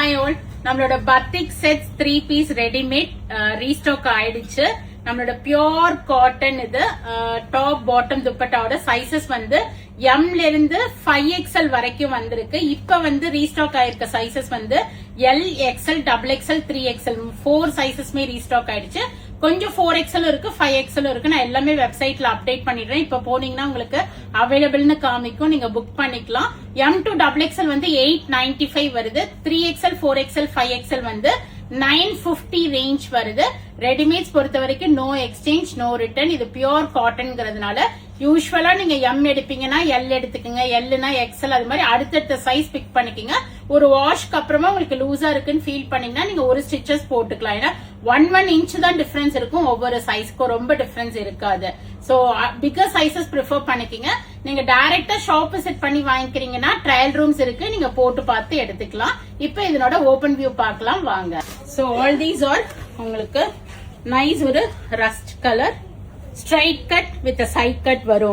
Hi all, நம்மளோட batik sets 3 piece ready made restock ஆயிடுச்சு. நம்மளோட pure cotton இது top bottom துப்பட்டாவோட sizes வந்து M ல இருந்து 5XL வரைக்கும் வந்திருக்கு. இப்ப வந்து ரீஸ்டாக் ஆயிருக்க sizes வந்து L, XL, XXL, 3XL 4 sizesமே restock ஆயிடுச்சு. கொஞ்சம் 4XL இருக்கு, 5XL இருக்கு. நான் எல்லாமே வெப்சைட்ல அப்டேட் பண்ணிடுறேன். இப்ப போனீங்கன்னா உங்களுக்கு அவைலபிள்னு காமிக்கும், நீங்க புக் பண்ணிக்கலாம். M to XXL வந்து 895 வருது. 3XL, 4XL, 5XL வந்து 950 ரேஞ்ச் வருது. ரெடிமேட்ஸ் பொறுத்த வரைக்கும் நோ எக்ஸ்சேஞ்ச், நோ ரிட்டர்ன். இது பியூர் காட்டன்ங்கிறதுனால யூஸ்வலா நீங்க M எடுப்பீங்கன்னா L எடுத்துக்கங்க, Lனா XL, அது மாதிரி அடுத்தடுத்த சைஸ் பிக் பண்ணிக்கங்க. ஒரு வாஷ்க்கு அப்புறமா உங்களுக்கு லூசா இருக்குன்னு ஃபீல் பண்ணீங்கன்னா நீங்க ஒரு ஸ்டிச்சஸ் போட்டுக்கலாம். ஏன்னா 1 inch தான் டிஃபரன்ஸ் இருக்கும், ஒவ்வொரு சைஸ்க்கும் ரொம்ப டிஃபரன்ஸ் இருக்காது. சோ பிகர் சைசஸ் ப்ரிஃபர் பண்ணிக்கங்க. நீங்க டைரக்டா ஷாப் விசிட் பண்ணி வாங்கிக்கிறீங்கன்னா ட்ரையல் ரூம்ஸ் இருக்கு, நீங்க போட்டு பார்த்து எடுத்துக்கலாம். இப்ப இதனோட ஓபன் வியூ பார்க்கலாம் வாங்க. சோ ஆல் தீஸ் ஆர் உங்களுக்கு நைஸ் ஒரு rust colour straight cut with side cut வரும்.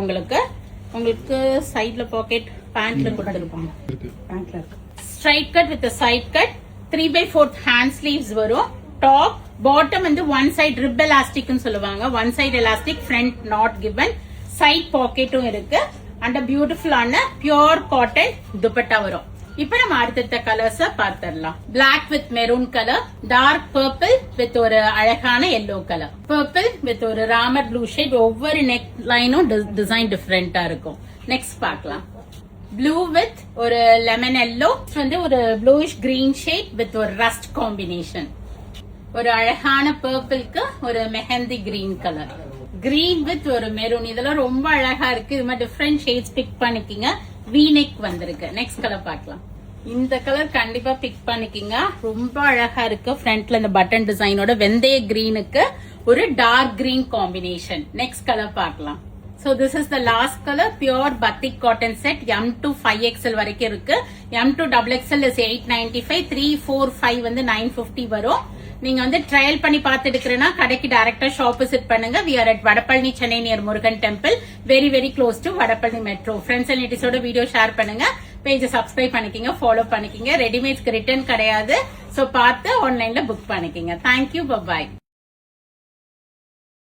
உங்களுக்கு சைட்ல பாக்கெட் பேண்ட்ல கொடுத்திருப்பாங்க. பேண்ட்ல இருக்கு. Straight cut with side cut 3/4 hand sleeves வரும். டாப் பாட்டம் வந்து ஒன் சைடு ரிப் எலாஸ்டிக்னு சொல்லுவாங்க. One side elastic, front not given, side பாக்கெட்டும் இருக்கு. அண்ட் பியூட்டிஃபுல்லான பியூர் காட்டன் துப்பட்டா வரும். இப்ப நம்ம அடுத்த கலர்ஸ் பார்த்திடலாம். Black with maroon colour, dark purple with ஒரு அழகான எல்லோ கலர், பர்பிள் வித் ஒரு ராமர் ப்ளூ ஷேட். ஒவ்வொரு நெக் லைனும் டிசைன் டிஃபரெண்டா இருக்கும். நெக்ஸ்ட் பார்க்கலாம். ப்ளூ வித் ஒரு லெமன் எல்லோ, வந்து ஒரு ப்ளூயிஷ் கிரீன் ஷேட் வித் ஒரு ரஸ்ட் காம்பினேஷன். ஒரு அழகான பர்பிள்க்கு ஒரு mehndi green colour, green with ஒரு மெரூன். இதெல்லாம் ரொம்ப அழகா இருக்கு. இது மாதிரி டிஃபரெண்ட் ஷேட்ஸ் பிக் பண்ணிக்கிங்க. V-neck வந்திருக்கு. நெக்ஸ்ட் கலர் பார்க்கலாம். இந்த கலர் கண்டிப்பா பிக் பண்ணிக்கிங்க, ரொம்ப அழகா இருக்கு. ஃப்ரண்ட்ல இந்த பட்டன் டிசைனோட வெந்தய கிரீனுக்கு ஒரு dark green combination. Next colour பார்க்கலாம். So this is the last color, pure batik cotton set. M to 5XL வரைக்கும் இருக்கு. M to XXL is 895, 3, 4, 5 வந்து 950 வரும். நீங்க வந்து ட்ரையல் பண்ணி பார்த்து எடுக்கிறேன்னா கடைக்கு டைரக்டா ஷாப் விசிட் பண்ணுங்க. We are at Vadapalani, Chennai, near Murugan temple, very very close to Vadapalani metro. Friends and ரிலேட்டிவ்ஸோட வீடியோ ஷேர் பண்ணுங்க, பேஜை சப்ஸ்கிரைப் பண்ணிக்கிங்க, ஃபாலோ பண்ணிக்கிங்க. ரெடிமேட்ஸ்க்கு ரிட்டர்ன் கிடையாது. சோ பார்த்து ஆன்லைன்ல புக் பண்ணிக்கிங்க. Thank you, by.